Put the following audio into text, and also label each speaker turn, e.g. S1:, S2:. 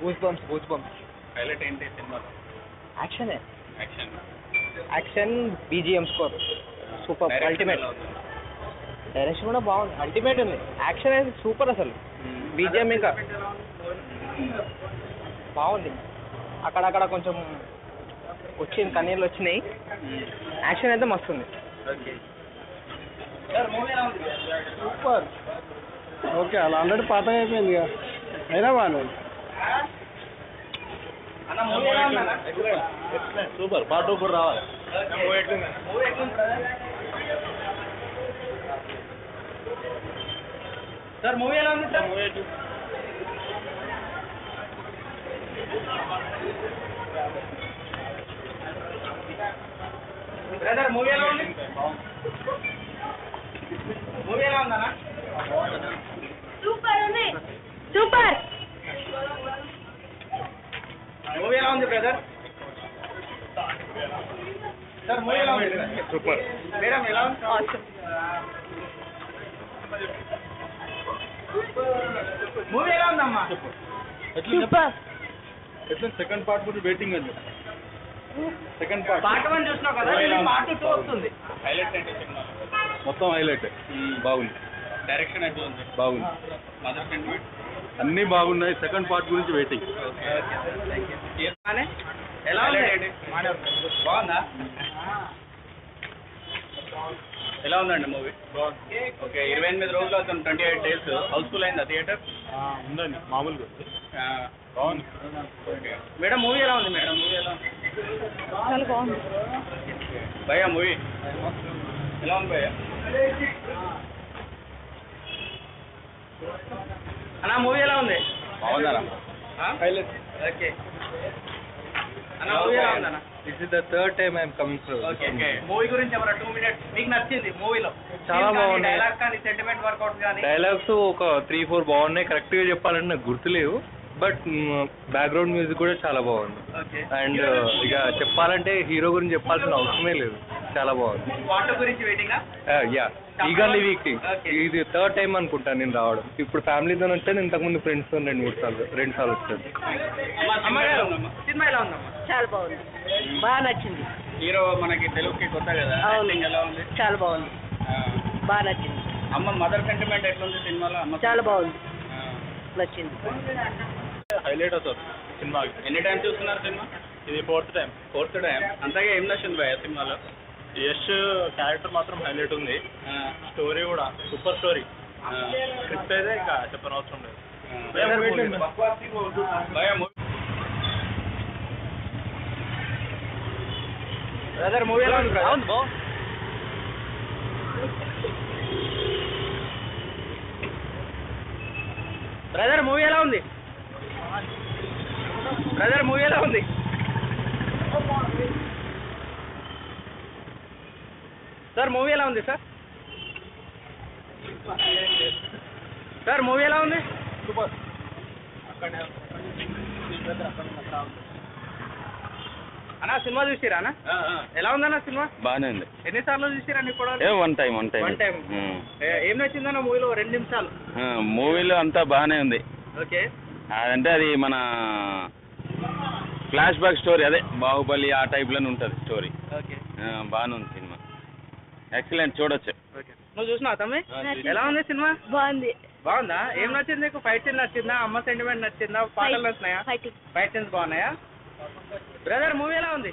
S1: Goose bumps.
S2: Highlight ఏంటి సినిమాలో?
S1: Action
S2: action,
S1: action, BGM score super, ultimate. Direction కూడా బాగుంది, అల్టిమేట్ ఉంది. యాక్షన్ అయితే సూపర్ అసలు. బీజిఎం ఇంకా బాగుంది. అక్కడక్కడ కొంచెం వచ్చింది, కన్నీళ్ళు వచ్చినాయి. యాక్షన్ అయితే మస్తు ఉంది.
S3: సూపర్. ఓకే, అలా ఆల్రెడీ పాత అయిపోయింది ఇక, అయినా బాగానే
S2: సూపర్. పార్ట్ 2 కూడా రావాలి.
S1: సార్ మూవీ ఎలా ఉంది సార్? బ్రదర్ మూవీ ఎలా ఉంది? మూవీ ఎలా ఉందన్నా?
S4: సూపర్ ఉంది, సూపర్.
S1: మూవీ ఎలా ఉంది బ్రదర్? సార్ మూవీ ఎలా ఉంది?
S2: సూపర్.
S1: మేడం ఎలా ఉంది? మూవీ ఎలా ఉందమ్మా?
S4: సూపర్.
S3: ఎట్లా సెకండ్ పార్ట్ గురించి వెయిటింగ్ అని చెప్పి. సెకండ్
S1: పార్ట్ 1 చూసినావు కదా, పార్ట్ 2 వస్తుంది.
S2: హైలైట్ ఏంటి సినిమా?
S3: మొత్తం హైలైట్ బాగుంది.
S2: డైరెక్షన్ అయితే ఉంది,
S3: బాగుంది,
S2: మదర్ సెంటిమెంట్
S3: అన్నీ బాగున్నాయి. సెకండ్ పార్ట్ గురించి వెయిటింగ్.
S1: ఎలా ఉంది? బాగుందా?
S2: ఎలా ఉందండి మూవీ? ఓకే, 28 రోజులు అవుతుంది, 28 days. హౌస్ఫుల్ అయిందా థియేటర్?
S3: ఉందండి, మామూలుగా బాగుంది.
S2: ఓకే
S1: మేడం మూవీ ఎలా ఉంది?
S2: మేడం మూవీ ఎలా ఉంది?
S4: చాలా బాగుంది.
S2: భయ్యా మూవీ ఎలా ఉంది భయ్యా?
S1: అన్న మూవీ ఎలా ఉంది?
S2: బాగుందా?
S3: హైలైట్.
S1: ఓకే అన్న మూవీ ఎలా ఉందన్న?
S3: This is the third time I'm coming to.
S1: Okay okay, movie గురించి ఎవరు 2 minutes మీకు నచ్చింది మూవీలో?
S3: చాలా బాగుంది.
S1: డైలాగ్ కానీ, సెంటిమెంట్ వర్కౌట్ కానీ.
S3: డైలాగ్స్ ఒక 3-4 బాగున్నాయి. కరెక్ట్గా చెప్పాలంటే నాకు గుర్తులేవు, బట్ బ్యాక్గ్రౌండ్ మ్యూజిక్ కూడా చాలా బాగుంది.
S1: ఓకే,
S3: అండ్ ఇక చెప్పాలంటే హీరో గురించి చెప్పాల్సిన అవసరమే లేదు, చాలా బాగుంది.
S1: పార్ట్ 2 గురించి waiting?
S3: Yeah, eagerly weekly.
S1: Okay.
S3: ఇది థర్డ్ టైం అనుకుంటాను నేను రావడం. ఇప్పుడు ఫ్యామిలీతో వచ్చాను, ఇంతకుముందు ఫ్రెండ్స్తో 2-3 సార్లు వచ్చాను.
S1: అమ్మగారు సినిమా ఎలా ఉందమ్మా?
S4: చాలా బాగుంది, బాగా నచ్చింది.
S2: హీరో మనకి తెలుగుకి కొత్త కదా,
S4: అవును.
S2: యాక్టింగ్ ఎలా ఉంది?
S4: చాలా బాగుంది, బాగా నచ్చింది.
S2: అమ్మ మదర్ సెంటిమెంట్ ఎట్లుంది సినిమాలో? అమ్మ
S4: చాలా బాగుంది, నచ్చింది.
S3: హైలైట్ అవుతుంది సినిమా.
S2: ఎన్ని టైం చూస్తున్నారు సినిమా?
S3: ఇది ఫోర్త్ టైం.
S2: అంతగా ఏం నచ్చింది భయ్యా సినిమాలో?
S3: యష్ క్యారెక్టర్ మాత్రం హైలైట్ ఉంది. స్టోరీ కూడా సూపర్ స్టోరీ. స్క్రిప్ట్ అయితే ఇంకా చెప్పనవసరం లేదు.
S2: భయ్యా మూవీ
S1: బ్రదర్ మూవీ ఎలా ఉంది? బ్రదర్ మూవీ ఎలా ఉంది? బ్రదర్ మూవీ ఎలా ఉంది? సార్ మూవీ ఎలా ఉంది? సార్ సార్ మూవీ ఎలా ఉంది?
S3: సూపర్.
S1: అన్నా సినిమా చూసిరా అన్న? ఎలా ఉందన్న సినిమా?
S2: బాగానే ఉంది.
S1: ఎన్నిసార్లు చూసిరా కూడా?
S2: One time
S1: one time. ఏం నచ్చిందన్న మూవీలో? 2 నిమిషాలు
S2: మూవీలో అంతా బాగానే ఉంది.
S1: ఓకే,
S2: అదంటే అది మన ఫ్లాష్ బ్యాక్ స్టోరీ, అదే బాహుబలి ఆ టైప్లోనే ఉంటుంది స్టోరీ.
S1: ఓకే
S2: బాగానే ఉంది సినిమా, ఎక్సలెంట్, చూడొచ్చు.
S1: ఓకే. నువ్వు చూసినావా తమ్మి? ఎలా ఉంది సినిమా?
S4: బాగుంది.
S1: బాగుందా? ఏం నచ్చింది నీకు? ఫైట్ సీన్ నచ్చిందా? అమ్మ సెంటిమెంట్ నచ్చిందా? పాటలు నచ్చినాయా? ఫైట్ సీన్స్ బాగున్నాయా? బ్రదర్ మూవీ ఎలా ఉంది?